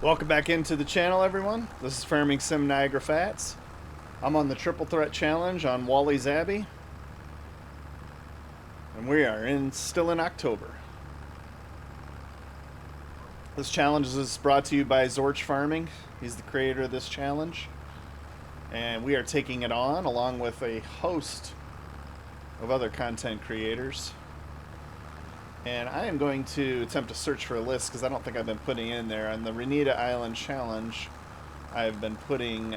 Welcome back into the channel, everyone. This is Farming Sim Niagara Fats. I'm on the Triple Threat Challenge on Wally Zabby. And we are still in October. This challenge is brought to you by Zorch Farming. He's the creator of this challenge. And we are taking it on along with a host of other content creators. And I am going to attempt to search for a list because I don't think I've been putting in there. On the Ronita Island Challenge, I've been putting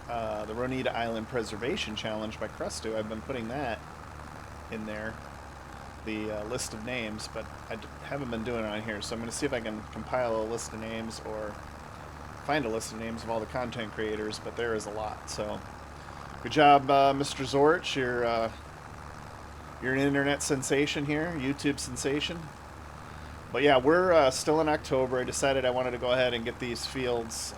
the Ronita Island Preservation Challenge by Crestu. I've been putting that in there, the list of names, but I haven't been doing it on here. So I'm going to see if I can compile a list of names or find a list of names of all the content creators, but there is a lot. So good job, Mr. Zorch. You're an internet sensation here, YouTube sensation. But yeah, we're still in October. I decided I wanted to go ahead and get these fields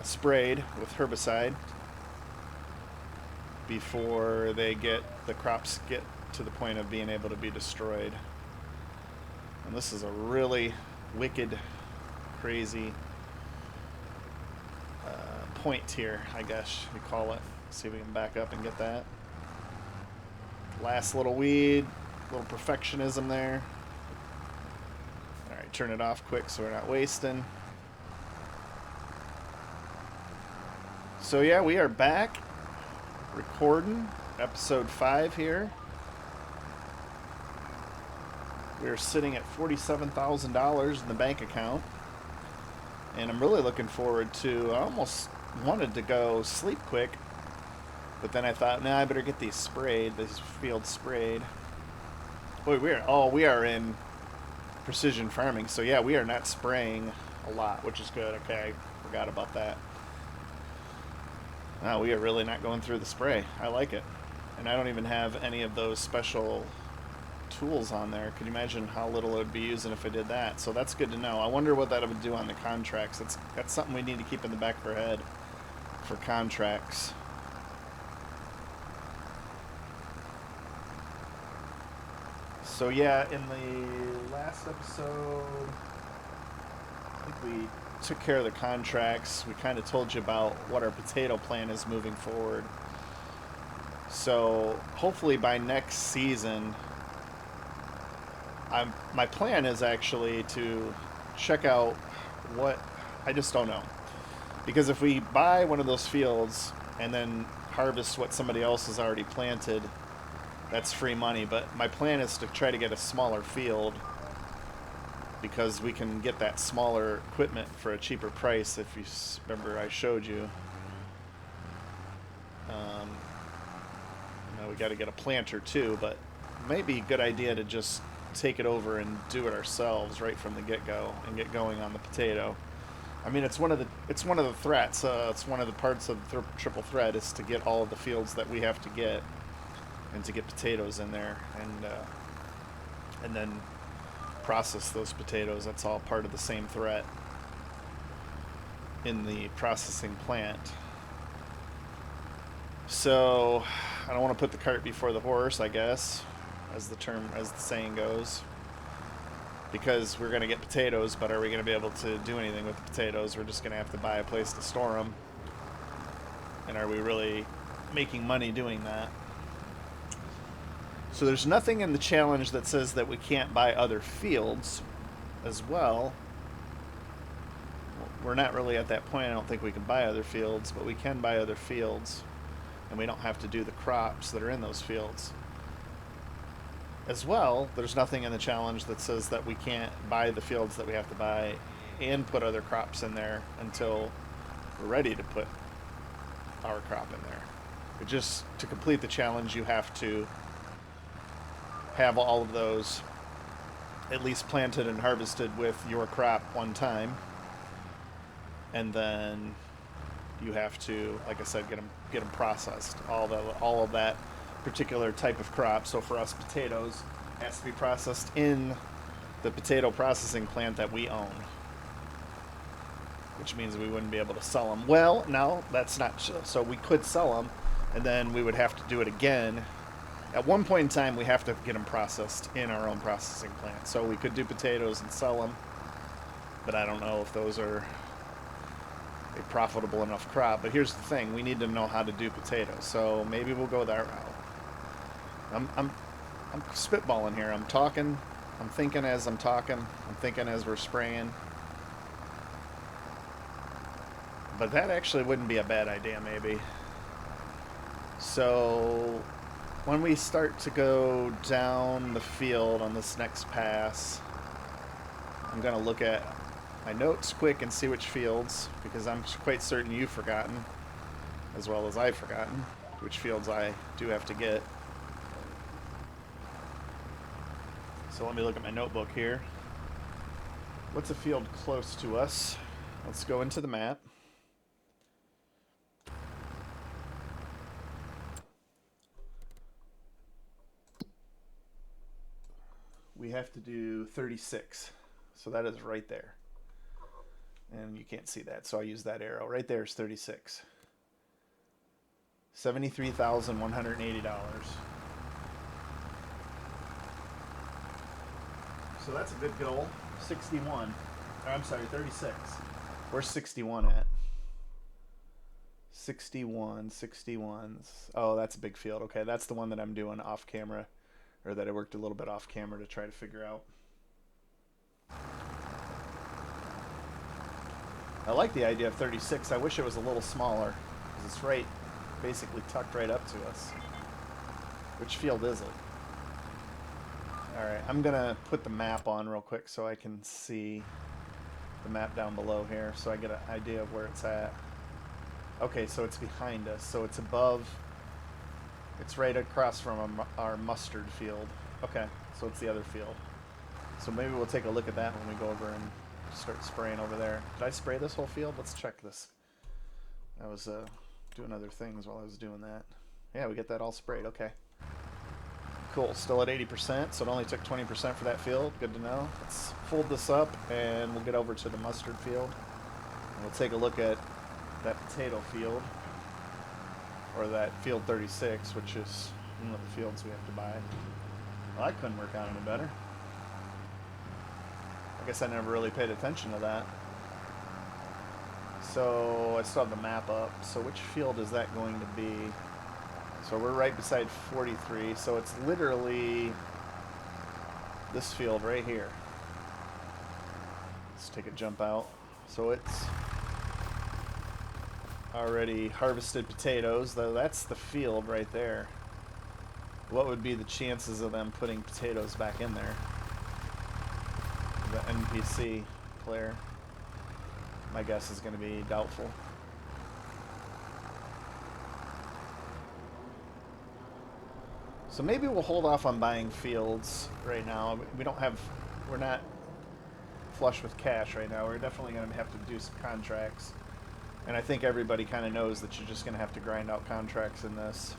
sprayed with herbicide before the crops get to the point of being able to be destroyed. And this is a really wicked, crazy point here, I guess you call it. See if we can back up and get that. Last little weed, little perfectionism there. Alright, turn it off quick so we're not wasting. So yeah, we are back recording episode 5 here. We're sitting at $47,000 in the bank account. And I'm really looking forward to, I almost wanted to go sleep quick. But then I thought, nah, I better get these sprayed, these fields sprayed. Boy, we are in precision farming. So yeah, we are not spraying a lot, which is good. Okay, I forgot about that. No, we are really not going through the spray. I like it. And I don't even have any of those special tools on there. Could you imagine how little it would be using if I did that? So that's good to know. I wonder what that would do on the contracts. That's something we need to keep in the back of our head for contracts. So yeah, in the last episode, I think we took care of the contracts. We kind of told you about what our potato plan is moving forward. So hopefully by next season, my plan is actually to check out what, I just don't know. Because if we buy one of those fields and then harvest what somebody else has already planted, that's free money. But my plan is to try to get a smaller field because we can get that smaller equipment for a cheaper price. If you remember, I showed you. Now we got to get a planter too, but it may be a good idea to just take it over and do it ourselves right from the get-go and get going on the potato. I mean, it's one of the threats. It's one of the parts of the triple threat is to get all of the fields that we have to get. And to get potatoes in there and then process those potatoes. That's all part of the same threat in the processing plant. So I don't want to put the cart before the horse, I guess, as the saying goes, because we're going to get potatoes, but are we going to be able to do anything with the potatoes? We're just going to have to buy a place to store them. And are we really making money doing that? So there's nothing in the challenge that says that we can't buy other fields as well. We're not really at that point. I don't think we can buy other fields, but we can buy other fields. And we don't have to do the crops that are in those fields. As well, there's nothing in the challenge that says that we can't buy the fields that we have to buy and put other crops in there until we're ready to put our crop in there. But just to complete the challenge, you have to have all of those at least planted and harvested with your crop one time, and then you have to, like I said, get them processed. All of that particular type of crop. So for us, potatoes has to be processed in the potato processing plant that we own, which means we wouldn't be able to sell them. Well, no, that's not so. We could sell them, and then we would have to do it again At one point in time, we have to get them processed in our own processing plant. So we could do potatoes and sell them, but I don't know if those are a profitable enough crop. But here's the thing: we need to know how to do potatoes. So maybe we'll go that route. I'm spitballing here. I'm talking. I'm thinking as I'm talking. I'm thinking as we're spraying. But that actually wouldn't be a bad idea, maybe. So when we start to go down the field on this next pass, I'm going to look at my notes quick and see which fields, because I'm quite certain you've forgotten, as well as I've forgotten, which fields I do have to get. So let me look at my notebook here. What's a field close to us? Let's go into the map. We have to do 36. So that is right there. And you can't see that, so I use that arrow. Right there is 36. $73,180. So that's a good goal. 61. Or, I'm sorry, 36. Where's 61 at? 61. Oh, that's a big field. Okay, that's the one that I'm doing off camera. Or that I worked a little bit off camera to try to figure out. I like the idea of 36. I wish it was a little smaller, because it's right, basically tucked right up to us. Which field is it? Alright, I'm going to put the map on real quick so I can see the map down below here, so I get an idea of where it's at. Okay, so it's behind us, so it's above... It's right across from our mustard field. Okay, so it's the other field. So maybe we'll take a look at that when we go over and start spraying over there. Did I spray this whole field? Let's check this. I was doing other things while I was doing that. Yeah, we get that all sprayed. Okay. Cool. Still at 80%, so it only took 20% for that field. Good to know. Let's fold this up, and we'll get over to the mustard field. And we'll take a look at that potato field. Or that field 36, which is one of the fields we have to buy. Well, that couldn't work out any better. I guess I never really paid attention to that. So I still have the map up. So which field is that going to be? So we're right beside 43. So it's literally this field right here. Let's take a jump out. So it's already harvested potatoes, though that's the field right there. What would be the chances of them putting potatoes back in there? The NPC player. My guess is going to be doubtful. So maybe we'll hold off on buying fields right now. We're not flush with cash right now. We're definitely going to have to do some contracts. And I think everybody kind of knows that you're just going to have to grind out contracts in this.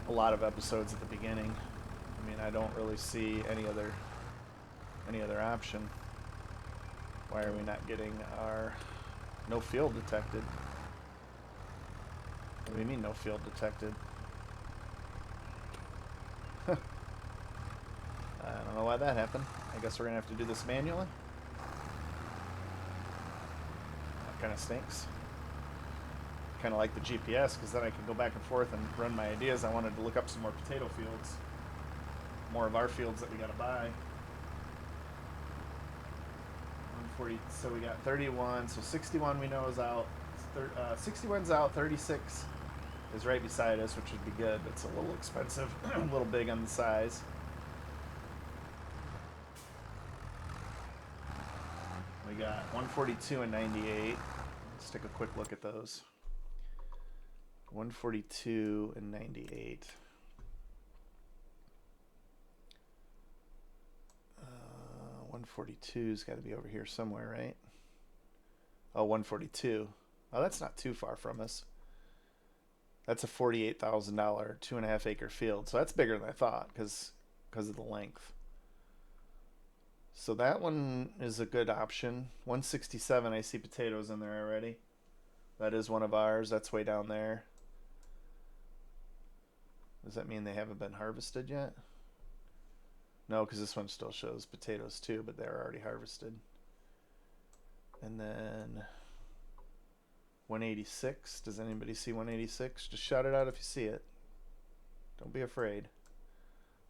A lot of episodes at the beginning. I mean, I don't really see any other option. Why are we not getting our no field detected? What do you mean no field detected? I don't know why that happened. I guess we're going to have to do this manually. Kind of stinks. Kind of like the GPS, because then I can go back and forth and run my ideas. I wanted to look up some more potato fields, more of our fields that we got to buy. 140. So we got 31. So 61 we know is out. 61's out. 36 is right beside us, which would be good, but it's a little expensive, a little big on the size. We got 142 and 98. Let's take a quick look at those. 142 and 98. 142's got to be over here somewhere, right? Oh, 142. Oh, that's not too far from us. That's a $48,000, 2.5 acre field. So that's bigger than I thought because of the length. So that one is a good option. 167, I see potatoes in there already. That is one of ours. That's way down there. Does that mean they haven't been harvested yet? No, because this one still shows potatoes too, but they're already harvested. And then 186. Does anybody see 186? Just shout it out if you see it. Don't be afraid.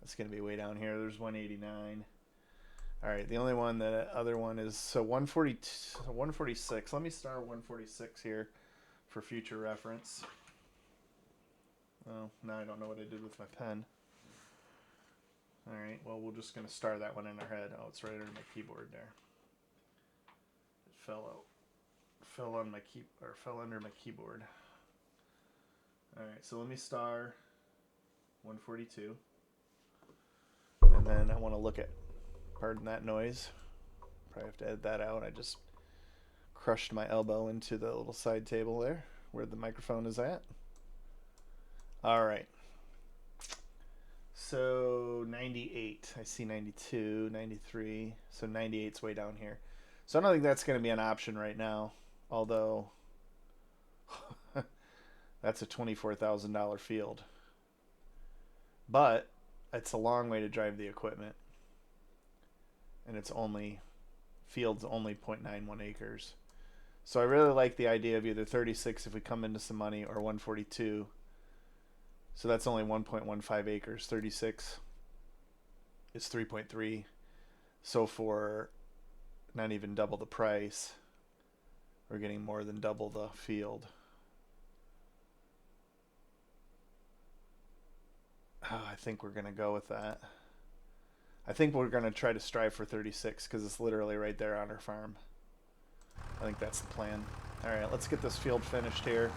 That's going to be way down here. There's 189. All right, the only one, the other one is, so 146. Let me start 146 here for future reference. Oh, now I don't know what I did with my pen. All right, well, we're just going to star that one in our head. Oh, it's right under my keyboard there. It fell out. Fell on my fell under my keyboard. All right, so let me star 142. And then I want to look at, pardon that noise. Probably have to edit that out. I just crushed my elbow into the little side table there where the microphone is at. All right. So 98. I see 92, 93. So 98's way down here. So I don't think that's going to be an option right now. Although that's a $24,000 field. But it's a long way to drive the equipment. And it's field's only 0.91 acres. So I really like the idea of either 36 if we come into some money or 142. So that's only 1.15 acres. 36 is 3.3. So for not even double the price, we're getting more than double the field. Oh, I think we're going to go with that. I think we're going to try to strive for 36 because it's literally right there on our farm. I think that's the plan. All right, let's get this field finished here.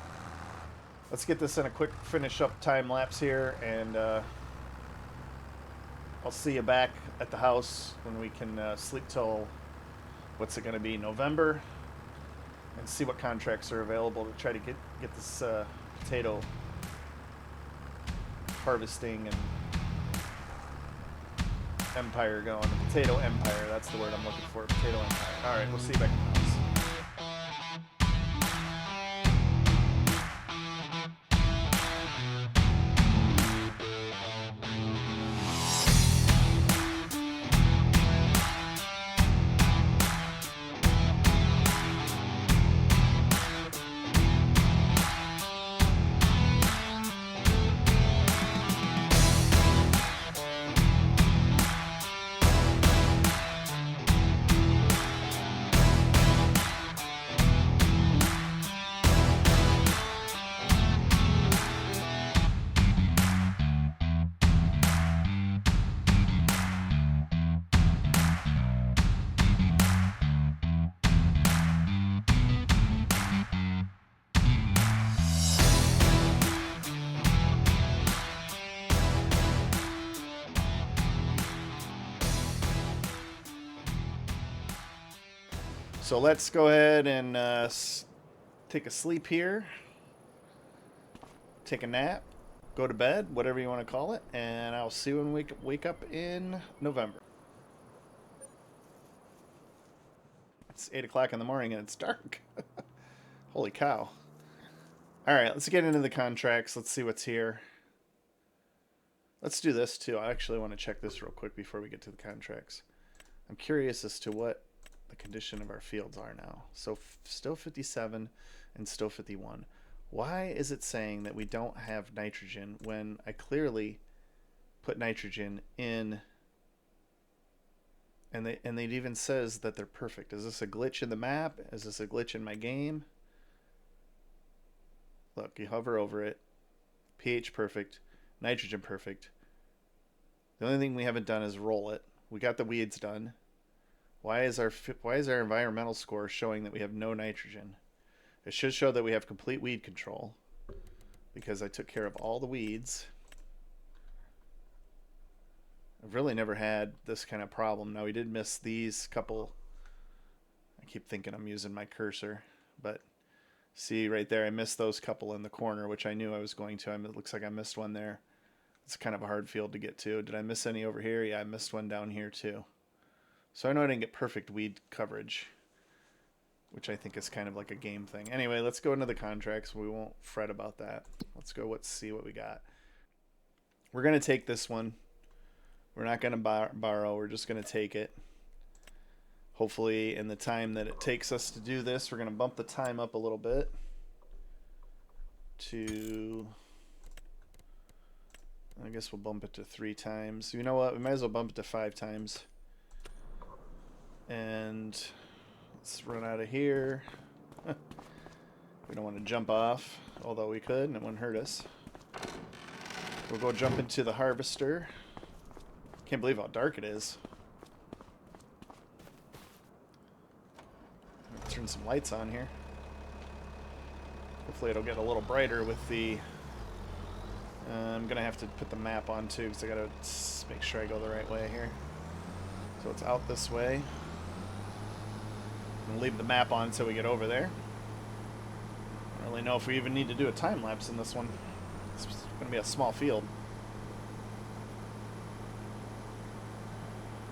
Let's get this in a quick finish up time lapse here, and I'll see you back at the house when we can sleep till, what's it going to be, November, and see what contracts are available to try to get this potato harvesting and empire going. The potato empire, that's the word I'm looking for. Potato empire. All right, we'll see you back in the house. So let's go ahead and take a sleep here, take a nap, go to bed, whatever you want to call it, and I'll see you when we wake up in November. It's 8 o'clock in the morning and it's dark. Holy cow. All right, let's get into the contracts. Let's see what's here. Let's do this too. I actually want to check this real quick before we get to the contracts. I'm curious as to what the condition of our fields are now. So still 57 and still 51. Why is it saying that we don't have nitrogen when I clearly put nitrogen in, and it even says that they're perfect? Is this a glitch in the map? Is this a glitch in my game? Look, you hover over it, pH perfect, nitrogen perfect. The only thing we haven't done is roll it. We got the weeds done. Why is our environmental score showing that we have no nitrogen? It should show that we have complete weed control because I took care of all the weeds. I've really never had this kind of problem. Now we did miss these couple. I keep thinking I'm using my cursor, but see right there, I missed those couple in the corner, which I knew I was going to. It looks like I missed one there. It's kind of a hard field to get to. Did I miss any over here? Yeah, I missed one down here too. So I know I didn't get perfect weed coverage, which I think is kind of like a game thing. Anyway, let's go into the contracts. We won't fret about that. Let's see what we got. We're going to take this one. We're not going to borrow. We're just going to take it. Hopefully, in the time that it takes us to do this, we're going to bump the time up a little bit to, I guess we'll bump it to 3 times. You know what? We might as well bump it to 5 times. And let's run out of here. We don't want to jump off, although we could, and it wouldn't hurt us. We'll go jump into the harvester. Can't believe how dark it is. Turn some lights on here. Hopefully it'll get a little brighter with the... I'm going to have to put the map on too, because I got to make sure I go the right way here. So it's out this way. I'm going to leave the map on until we get over there. I don't really know if we even need to do a time lapse in this one. It's going to be a small field.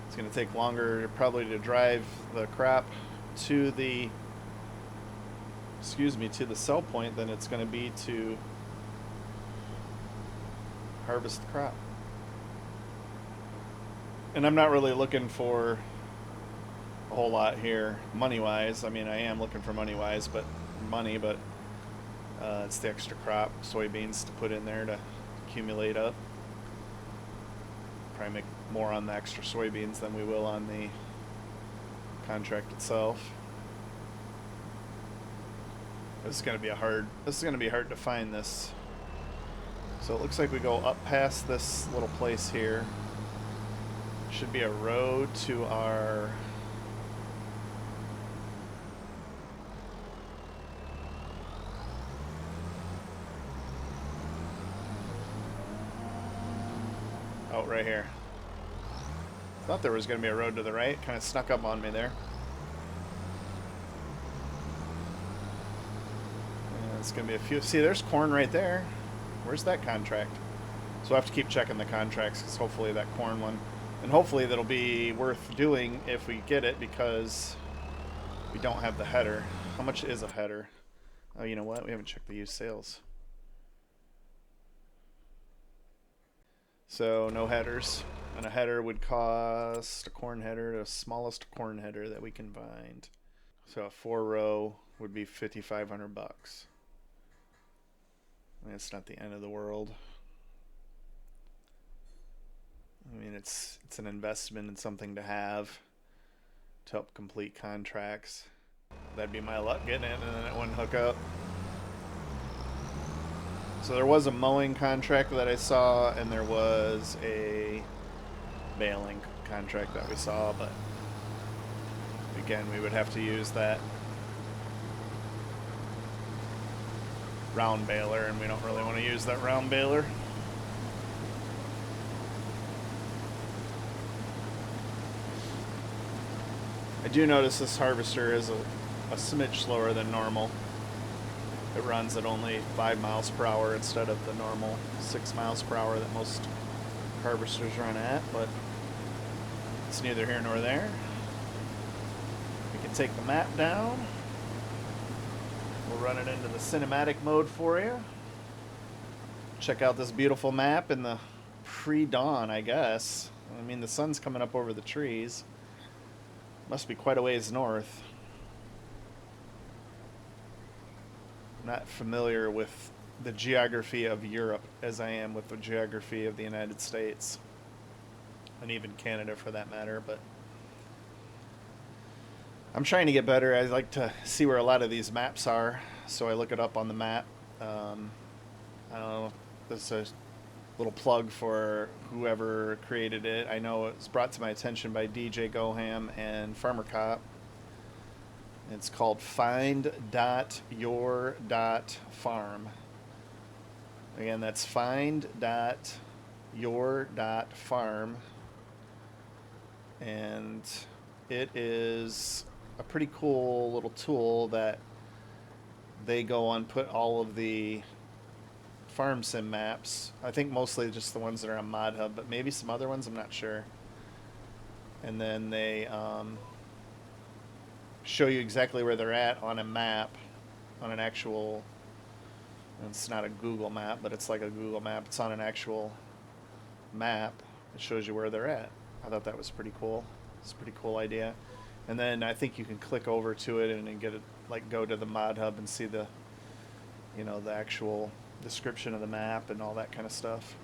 It's going to take longer probably to drive the crop to the to the sell point than it's going to be to harvest the crop. And I'm not really looking for a whole lot here money wise. I mean, I am looking for money wise, but it's the extra crop soybeans to put in there to accumulate up. Probably make more on the extra soybeans than we will on the contract itself. This is going to be hard to find this. So it looks like we go up past this little place here. Should be a road to our out right here. Thought there was going to be a road to the right. Kind of snuck up on me there. And it's going to be a few. See, there's corn right there. Where's that contract? So we'll have to keep checking the contracts because hopefully that corn one, and hopefully that'll be worth doing if we get it because we don't have the header. How much is a header? Oh, you know what? We haven't checked the used sales. So no headers. And a header would cost a corn header, the smallest corn header that we can find. So a 4-row would be $5,500. I mean, it's not the end of the world. I mean, it's an investment and something to have to help complete contracts. That'd be my luck getting it, and then it wouldn't hook up. So there was a mowing contract that I saw, and there was a baling contract that we saw, but again, we would have to use that round baler, and we don't really want to use that round baler. I do notice this harvester is a smidge slower than normal. It runs at only 5 miles per hour instead of the normal 6 miles per hour that most harvesters run at, but it's neither here nor there. We can take the map down. We'll run it into the cinematic mode for you. Check out this beautiful map in the pre-dawn, I guess. I mean, the sun's coming up over the trees. Must be quite a ways north. I'm not familiar with the geography of Europe as I am with the geography of the United States. And even Canada for that matter, but I'm trying to get better. I like to see where a lot of these maps are, so I look it up on the map. I don't know, this is a little plug for whoever created it. I know it was brought to my attention by DJ Goham and Farmer Cop. It's called find.your.farm. Again, that's find.your.farm. And it is a pretty cool little tool that they go on, put all of the farm sim maps. I think mostly just the ones that are on Mod Hub, but maybe some other ones, I'm not sure. And then they show you exactly where they're at on a map, on an actual, it's not a Google map, but it's like a Google map. It's on an actual map, it shows you where they're at. I thought that was pretty cool. It's a pretty cool idea. And then I think you can click over to it and then get it, like go to the mod hub and see the, you know, the actual description of the map and all that kind of stuff.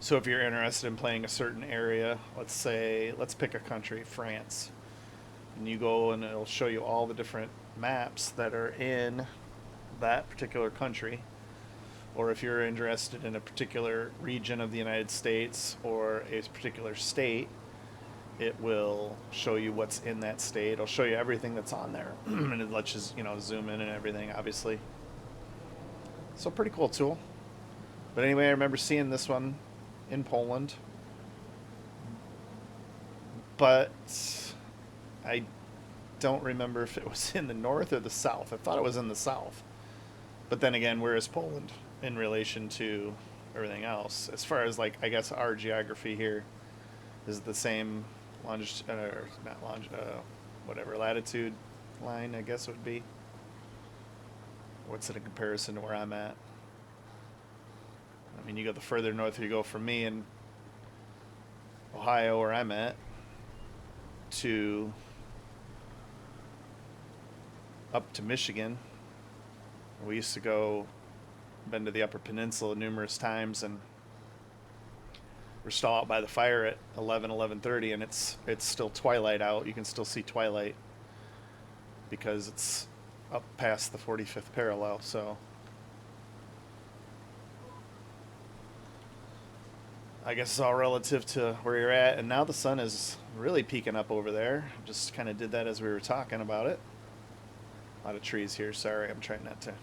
So if you're interested in playing a certain area, let's pick a country, France, and you go and it'll show you all the different maps that are in that particular country. Or if you're interested in a particular region of the United States or a particular state, it will show you what's in that state. It'll show you everything that's on there. And it lets you, you know, zoom in and everything, obviously. So pretty cool tool. But anyway, I remember seeing this one in Poland. But I don't remember if it was in the north or the south. I thought it was in the south. But then again, where is Poland in relation to everything else? As far as, like, I guess our geography here is the same whatever latitude line, I guess it would be. What's it in comparison to where I'm at? I mean, you go the further north you go from me in Ohio, where I'm at, to up to Michigan. We used to been to the Upper Peninsula numerous times, and we're still out by the fire at 11:30, and it's still twilight out. You can still see twilight because it's up past the 45th parallel. So I guess it's all relative to where you're at. And now the sun is really peeking up over there. Just kind of did that as we were talking about it. A lot of trees here. Sorry, I'm trying not to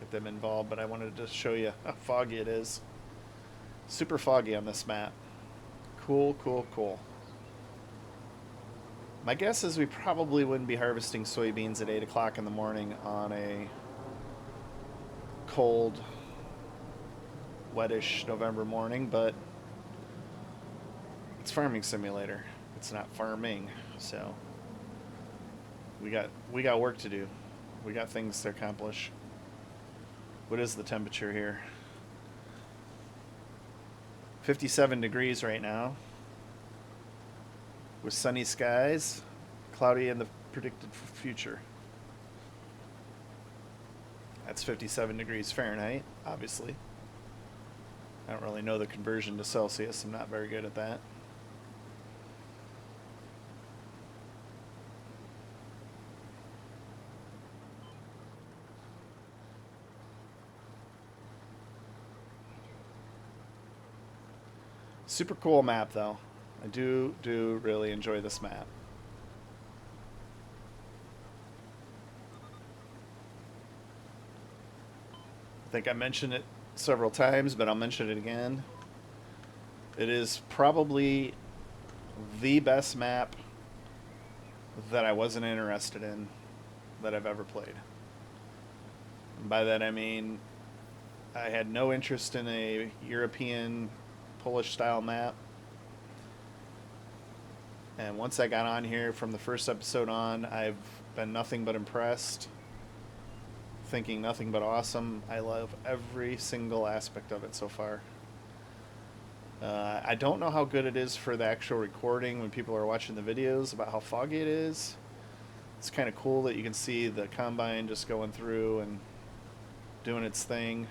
get them involved, but I wanted to show you how foggy it is. Super foggy on this map. Cool, cool, cool. My guess is we probably wouldn't be harvesting soybeans at 8 o'clock in the morning on a cold, wettish November morning, but it's Farming Simulator. It's not farming, so we got work to do. We got things to accomplish. What is the temperature here? 57 degrees right now, with sunny skies, cloudy in the predicted future. That's 57 degrees Fahrenheit, obviously. I don't really know the conversion to Celsius. I'm not very good at that. Super cool map, though. I do really enjoy this map. I think I mentioned it several times, but I'll mention it again. It is probably the best map that I wasn't interested in that I've ever played. And by that I mean I had no interest in a European Polish style map, and once I got on here from the first episode on, I've been nothing but impressed, thinking nothing but awesome. I love every single aspect of it so far. I don't know how good it is for the actual recording when people are watching the videos about how foggy it is. It's kind of cool that you can see the combine just going through and doing its thing.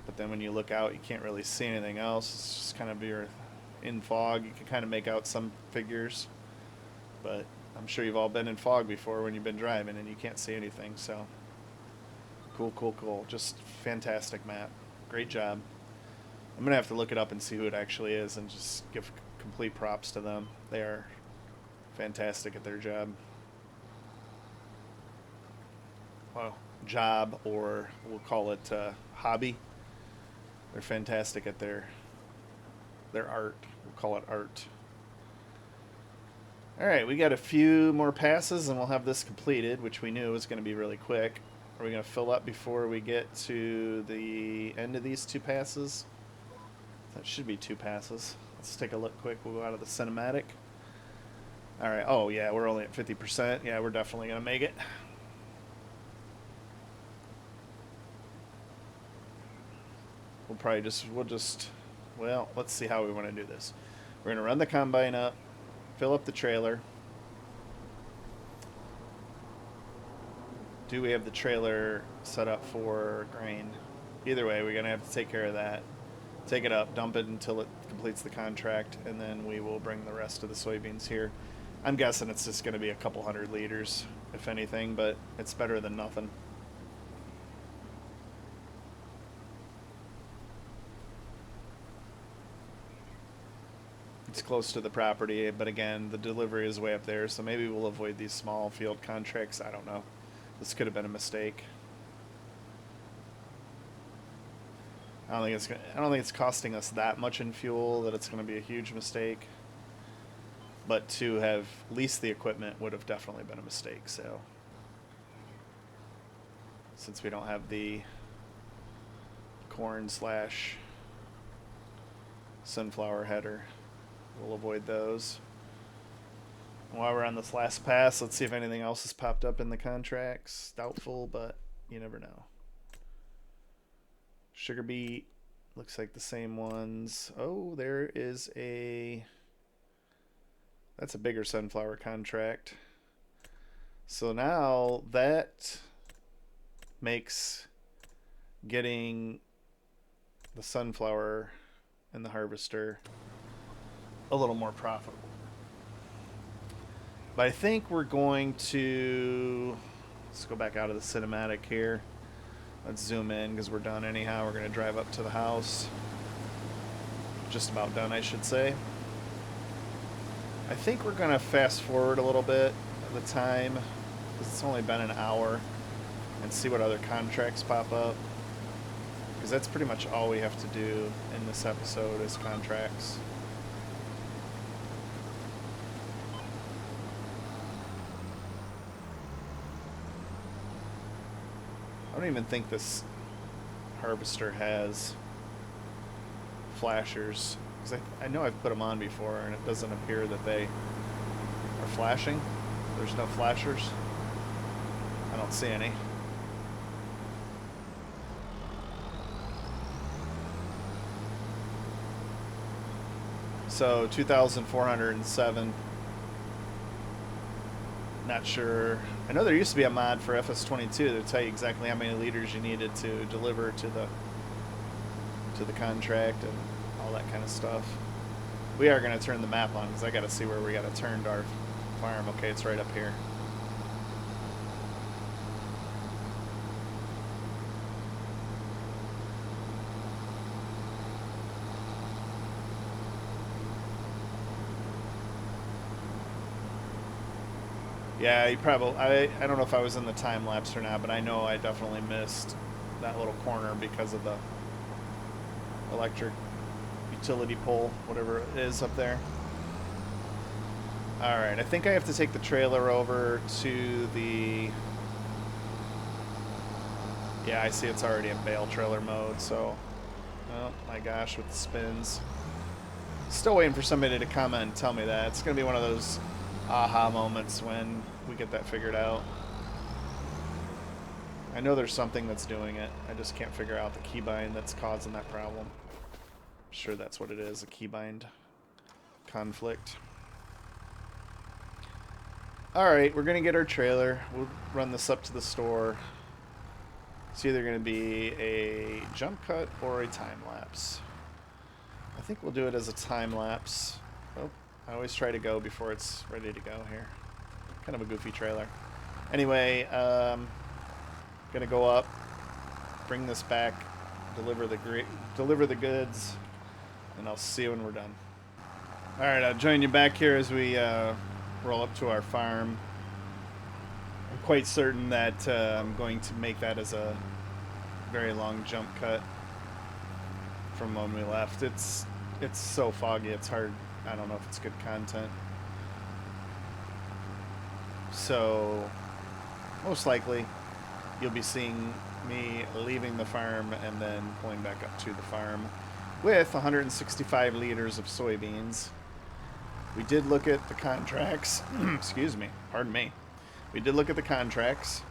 But then when you look out, you can't really see anything else. It's just kind of you're in fog. You can kind of make out some figures. But I'm sure you've all been in fog before when you've been driving and you can't see anything. So cool, cool, cool. Just fantastic map. Great job. I'm going to have to look it up and see who it actually is and just give complete props to them. They are fantastic at their job. Well, job, or we'll call it hobby. They're fantastic at their art. We'll call it art. All right, we got a few more passes and we'll have this completed, which we knew was going to be really quick. Are we going to fill up before we get to the end of these two passes? That should be two passes. Let's take a look quick. We'll go out of the cinematic. All right. Oh, yeah, we're only at 50%. Yeah, we're definitely going to make it. We'll just Well, let's see how we want to do this. We're going to run the combine up, fill up the trailer. Do we have the trailer set up for grain? Either way, we're going to have to take care of that. Take it up, dump it until it completes the contract, and then we will bring the rest of the soybeans here. I'm guessing it's just going to be a couple 100 liters, if anything, but it's better than nothing. It's close to the property, but again, the delivery is way up there, so maybe we'll avoid these small field contracts. I don't know. This could have been a mistake. I don't think it's costing us that much in fuel that it's going to be a huge mistake. But to have leased the equipment would have definitely been a mistake. So since we don't have the corn / sunflower header, we'll avoid those. While we're on this last pass, let's see if anything else has popped up in the contracts. Doubtful, but you never know. Sugar beet, looks like the same ones. Oh, there is that's a bigger sunflower contract. So now that makes getting the sunflower and the harvester a little more profitable. But I think we're going to, let's go back out of the cinematic here. Let's zoom in because we're done anyhow. We're going to drive up to the house. Just about done, I should say. I think we're going to fast forward a little bit of the time because it's only been an hour and see what other contracts pop up. Because that's pretty much all we have to do in this episode is contracts. I don't even think this harvester has flashers. Because I know I've put them on before and it doesn't appear that they are flashing. There's no flashers. I don't see any. So 2,407. Not sure. I know there used to be a mod for FS25 that tell you exactly how many liters you needed to deliver to the contract and all that kind of stuff. We are going to turn the map on because I got to see where we got to turn to our farm. Okay, it's right up here. Yeah, you probably. I don't know if I was in the time lapse or not, but I know I definitely missed that little corner because of the electric utility pole, whatever it is up there. All right, I think I have to take the trailer over to the. Yeah, I see it's already in bale trailer mode. So, oh my gosh, with the spins. Still waiting for somebody to comment and tell me that. It's gonna be one of those aha moments when we get that figured out. I know there's something that's doing it. I just can't figure out the keybind that's causing that problem. I'm sure that's what it is, a keybind conflict. Alright, we're going to get our trailer. We'll run this up to the store. It's either going to be a jump cut or a time lapse. I think we'll do it as a time lapse. Oh, I always try to go before it's ready to go here. Kind of a goofy trailer. Anyway, gonna go up, bring this back, deliver the goods, and I'll see you when we're done. All right, I'll join you back here as we roll up to our farm. I'm quite certain that I'm going to make that as a very long jump cut from when we left. It's so foggy, it's hard. I don't know if it's good content. So, most likely, you'll be seeing me leaving the farm and then pulling back up to the farm with 165 liters of soybeans. We did look at the contracts. Excuse me. Pardon me. We did look at the contracts,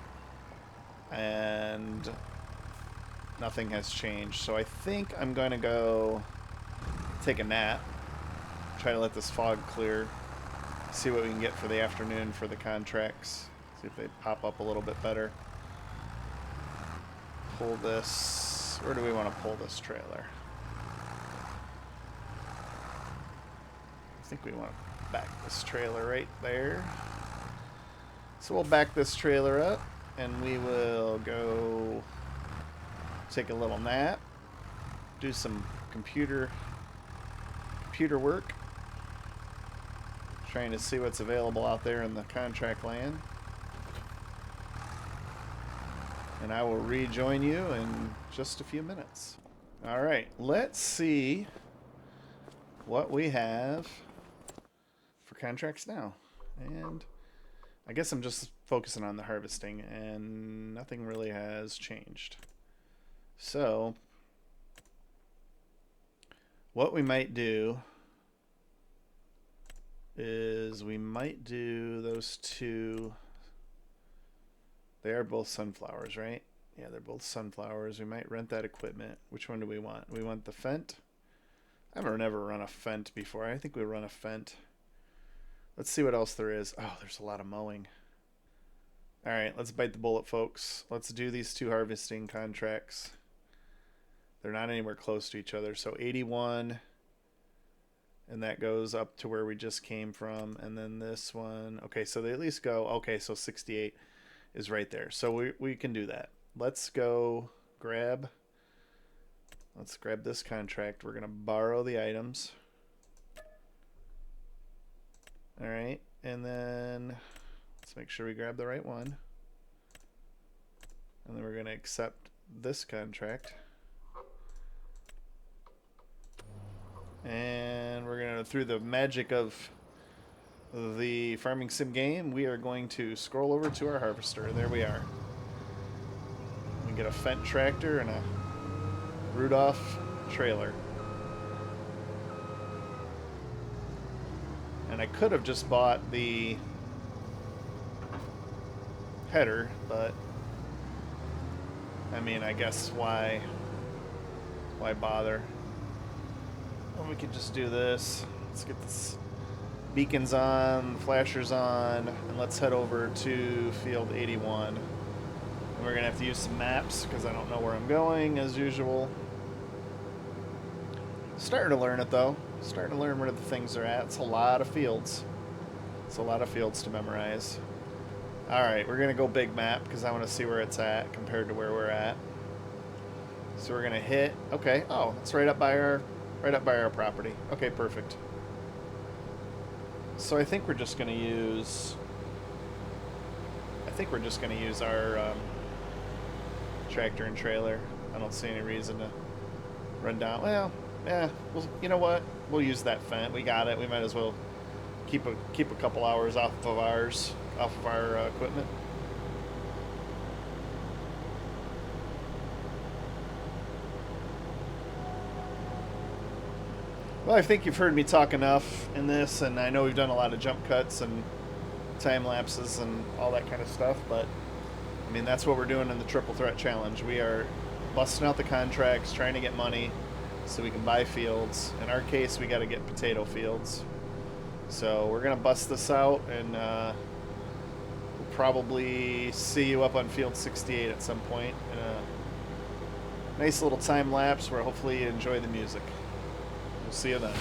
and nothing has changed. So I think I'm going to go take a nap. Try to let this fog clear. See what we can get for the afternoon for the contracts. See if they pop up a little bit better. Pull this. Where do we want to pull this trailer? I think we want to back this trailer right there. So we'll back this trailer up and we will go take a little nap, do some computer work, trying to see what's available out there in the contract land. And I will rejoin you in just a few minutes. All right, let's see what we have for contracts now. And I guess I'm just focusing on the harvesting, and nothing really has changed. So what we might do is we might do those two. They are both sunflowers, right? Yeah, they're both sunflowers. We might rent that equipment. Which one do we want? We want the Fent. I've never run a Fent before. I think we run a Fent. Let's see what else there is. Oh, there's a lot of mowing. All right, let's bite the bullet, folks. Let's do these two harvesting contracts. They're not anywhere close to each other. So 81, and that goes up to where we just came from. And then this one. Okay, so they at least go. Okay, so 68 is right there. So we can do that. Let's go grab. Let's grab this contract. We're going to borrow the items. All right, and then let's make sure we grab the right one. And then we're going to accept this contract. And we're going to, through the magic of the farming sim game, we are going to scroll over to our harvester. There we are. We get a Fent tractor and a Rudolph trailer. And I could have just bought the header, but I mean, I guess why bother? Well, we could just do this. Let's get this beacons on, flashers on, and let's head over to field 81. And we're gonna have to use some maps because I don't know where I'm going as usual. Starting to learn it though. Starting to learn where the things are at. It's a lot of fields. It's a lot of fields to memorize. Alright, we're going to go big map because I want to see where it's at compared to where we're at. So we're going to hit... Okay, oh, it's right up by our property. Okay, perfect. So I think we're just going to use... our tractor and trailer. I don't see any reason to run down... Well... Yeah, well, you know what? We'll use that Fent. We got it. We might as well keep a couple hours off of our equipment. Well, I think you've heard me talk enough in this, and I know we've done a lot of jump cuts and time lapses and all that kind of stuff, but I mean, that's what we're doing in the Triple Threat Challenge. We are busting out the contracts, trying to get money so we can buy fields. In our case, we got to get potato fields. So we're going to bust this out, and we'll probably see you up on field 68 at some point in a nice little time lapse where hopefully you enjoy the music. We'll see you then.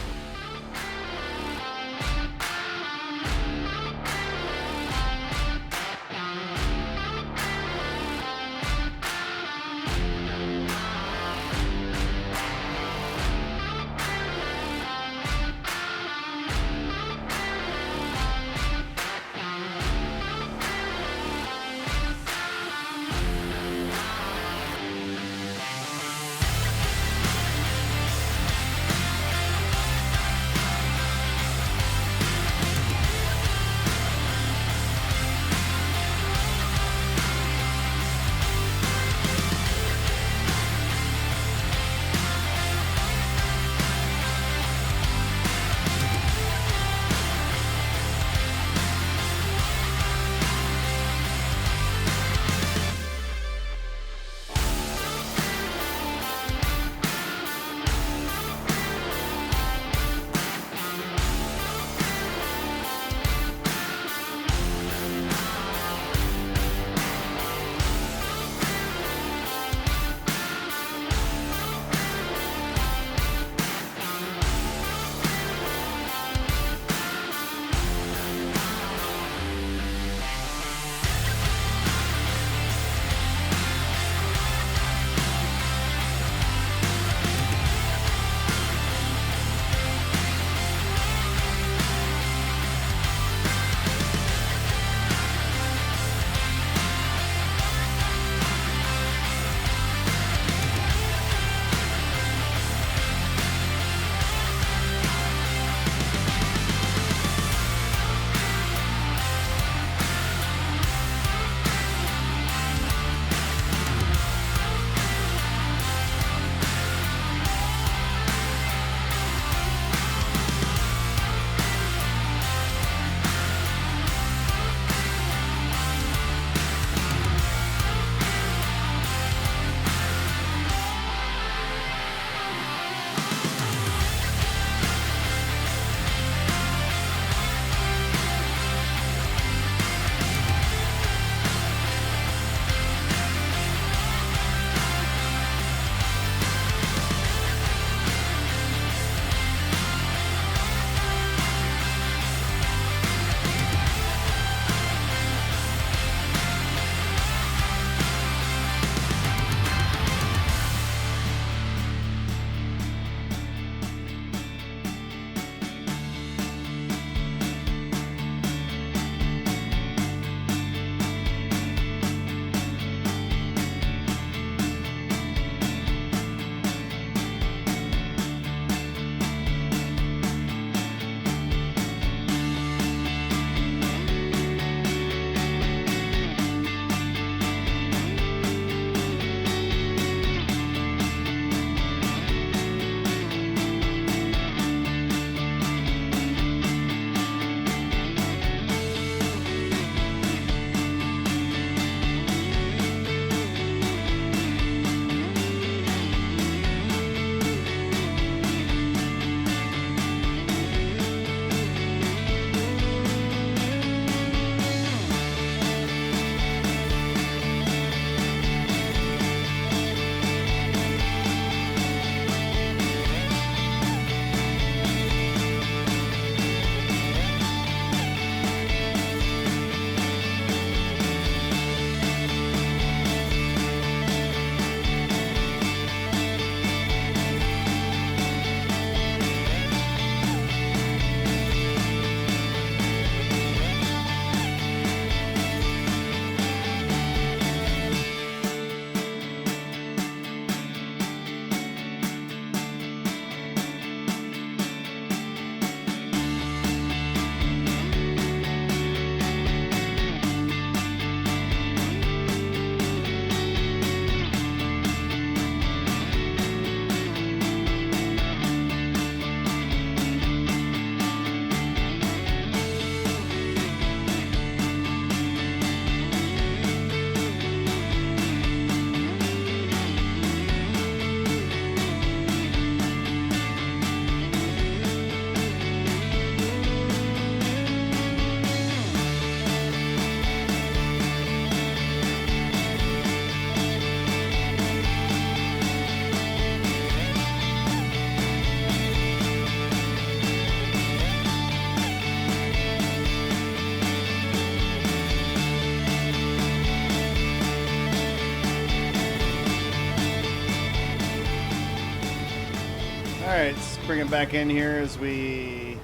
Alright, let's bring it back in here as we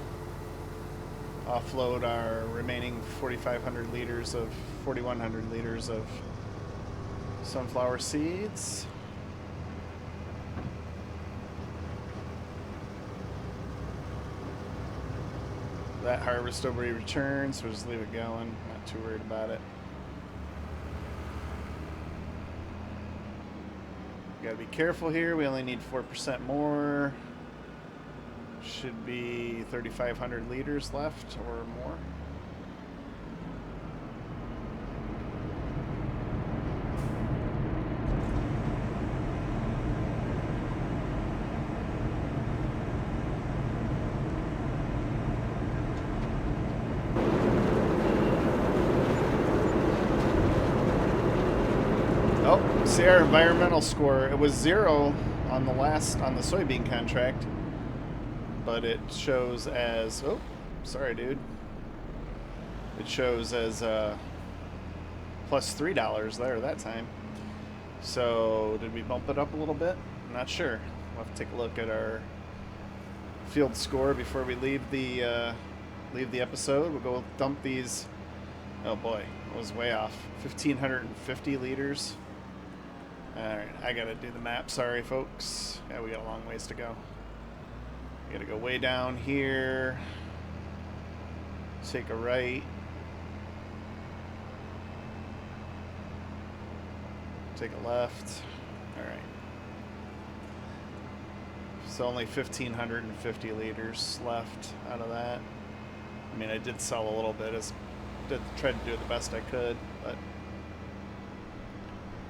offload our remaining 4,500 liters of 4,100 liters of sunflower seeds. That harvest will be returned, so we'll just leave it going. Not too worried about it. Gotta be careful here. We only need 4% more. Should be 3,500 liters left or more. Oh, see our environmental score. It was 0 on the soybean contract. But it shows as, oh, sorry, dude. It shows as plus $3 there that time. So did we bump it up a little bit? I'm not sure. We'll have to take a look at our field score before we leave the episode. We'll go dump these. Oh boy, it was way off. 1,550 liters. All right, I gotta do the map. Sorry, folks. Yeah, we got a long ways to go. Gotta go way down here, take a right, take a left. All right. So only 1,550 liters left out of that. I mean, I did sell a little bit, tried to do the best I could, but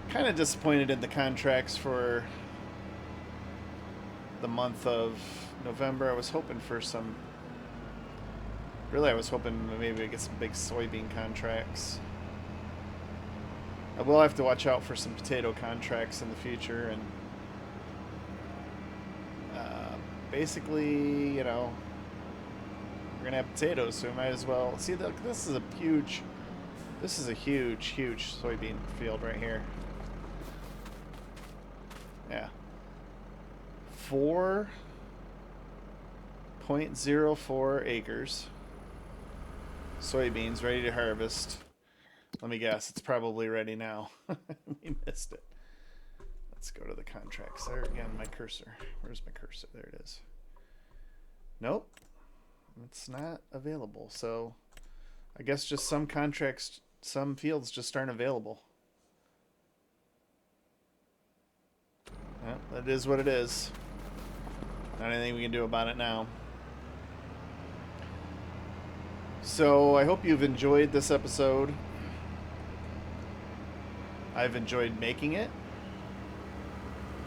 kind of disappointed in the contracts for the month of November. I was hoping for some, really I was hoping maybe to get some big soybean contracts. I will have to watch out for some potato contracts in the future, and basically, you know, we're gonna have potatoes, so we might as well see. Look, this is a huge soybean field right here. Yeah, 4.04 acres. Soybeans ready to harvest. Let me guess, it's probably ready now. We missed it. Let's go to the contracts. There again, my cursor. Where's my cursor? There it is. Nope. It's not available. So I guess just some contracts, some fields just aren't available. Well, that is what it is. Not anything we can do about it now. So I hope you've enjoyed this episode. I've enjoyed making it.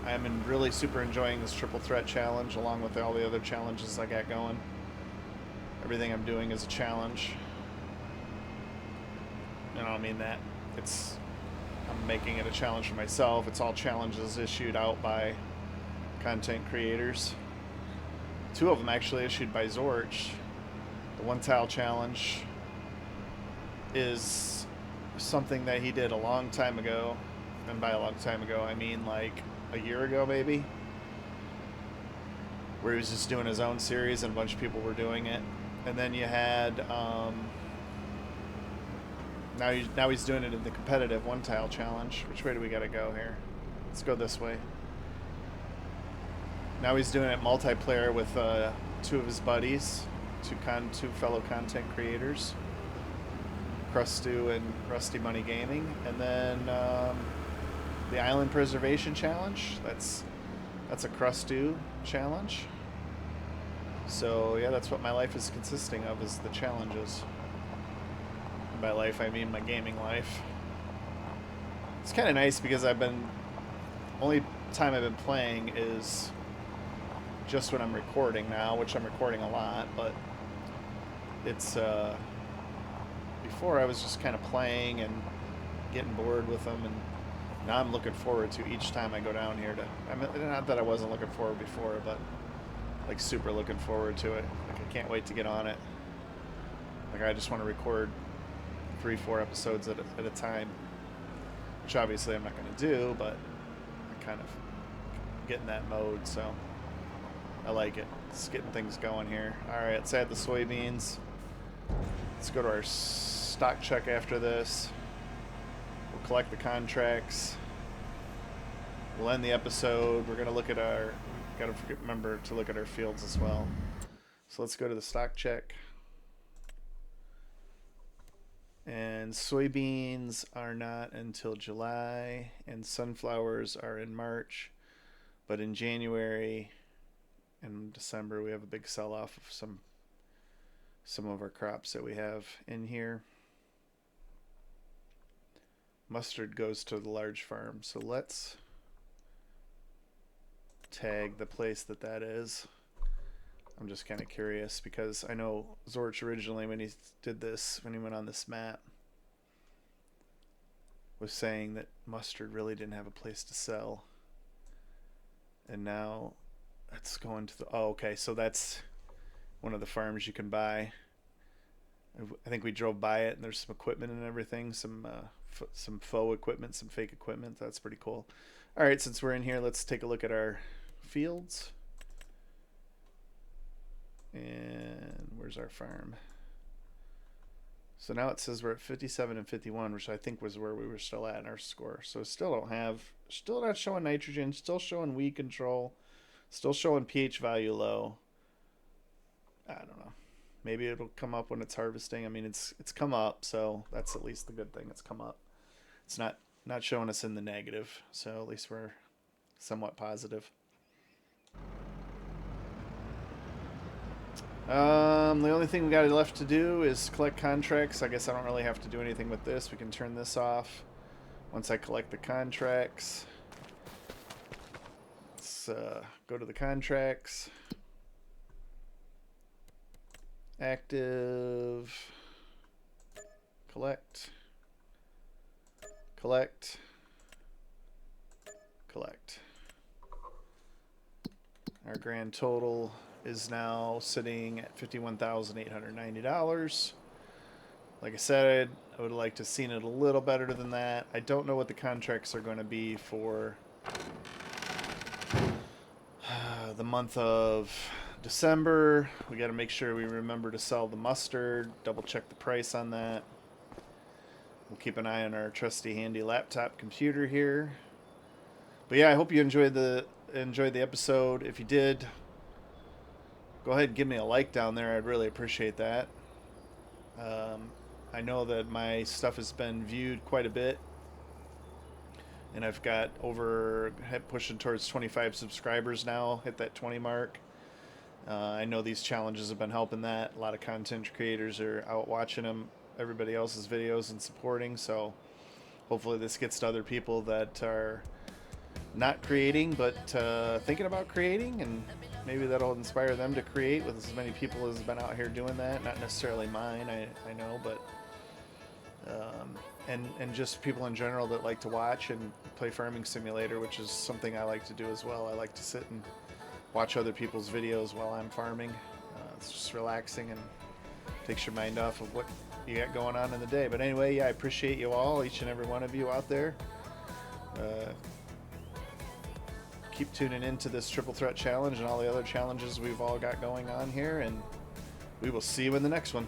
I'm really super enjoying this triple threat challenge along with all the other challenges I got going. Everything I'm doing is a challenge. And I don't mean that. I'm making it a challenge for myself. It's all challenges issued out by content creators. 2 of them actually issued by Zorch. The 1 tile challenge is something that he did a long time ago. And by a long time ago, I mean like a year ago maybe. Where he was just doing his own series and a bunch of people were doing it. And then you had, now he's doing it in the competitive 1 tile challenge. Which way do we gotta go here? Let's go this way. Now he's doing it multiplayer with 2 of his buddies, 2 fellow content creators, Crustu and Rusty Money Gaming, and then the Island Preservation Challenge. That's a Crustu challenge. So yeah, that's what my life is consisting of, is the challenges. And by life, I mean my gaming life. It's kind of nice because only time I've been playing is just when I'm recording now, which I'm recording a lot, but it's before I was just kind of playing and getting bored with them, and now I'm looking forward to each time I go down here not that I wasn't looking forward before, but like super looking forward to it. Like I can't wait to get on it. Like I just want to record 3-4 episodes at a time, which obviously I'm not going to do, but I kind of get in that mode. So I like it. It's getting things going here. Alright, let's add the soybeans. Let's go to our stock check after this. We'll collect the contracts. We'll end the episode. We're going to look at our... Got to remember to look at our fields as well. So let's go to the stock check. And soybeans are not until July, and sunflowers are in March. But in January and December, we have a big sell-off of some of our crops that we have in here. Mustard goes to the large farm, so let's tag the place that is. I'm just kind of curious because I know Zorch originally, when he did this, when he went on this map, was saying that mustard really didn't have a place to sell. And now it's going to the... Oh, okay, so that's one of the farms you can buy. I think we drove by it, and there's some equipment and everything, some faux equipment, some fake equipment. That's pretty cool. All right, since we're in here, let's take a look at our fields. And where's our farm? So now it says we're at 57 and 51, which I think was where we were still at in our score. So still not showing nitrogen, still showing weed control, still showing pH value low. I don't know. Maybe it'll come up when it's harvesting. I mean, it's come up, so that's at least the good thing. It's come up. It's not showing us in the negative, so at least we're somewhat positive. The only thing we got left to do is collect contracts. I guess I don't really have to do anything with this. We can turn this off once I collect the contracts. Let's go to the contracts. Active. Collect. Collect. Collect. Our grand total is now sitting at $51,890. Like I said, I would like to have seen it a little better than that. I don't know what the contracts are going to be for the month of December. We got to make sure we remember to sell the mustard, double check the price on that. We'll keep an eye on our trusty handy laptop computer here. But yeah, I hope you enjoyed the episode. If you did, go ahead and give me a like down there. I'd really appreciate that. I know that my stuff has been viewed quite a bit, and I've got pushing towards 25 subscribers now. Hit that 20 mark. I know these challenges have been helping that. A lot of content creators are out watching everybody else's videos and supporting. So hopefully this gets to other people that are not creating but thinking about creating, and maybe that'll inspire them to create with as many people as have been out here doing that. Not necessarily mine, I know, but and just people in general that like to watch and play Farming Simulator, which is something I like to do as well. I like to sit and watch other people's videos while I'm farming. It's just relaxing and takes your mind off of what you got going on in the day. But anyway, yeah, I appreciate you all, each and every one of you out there. Keep tuning into this Triple Threat Challenge and all the other challenges we've all got going on here, and we will see you in the next one.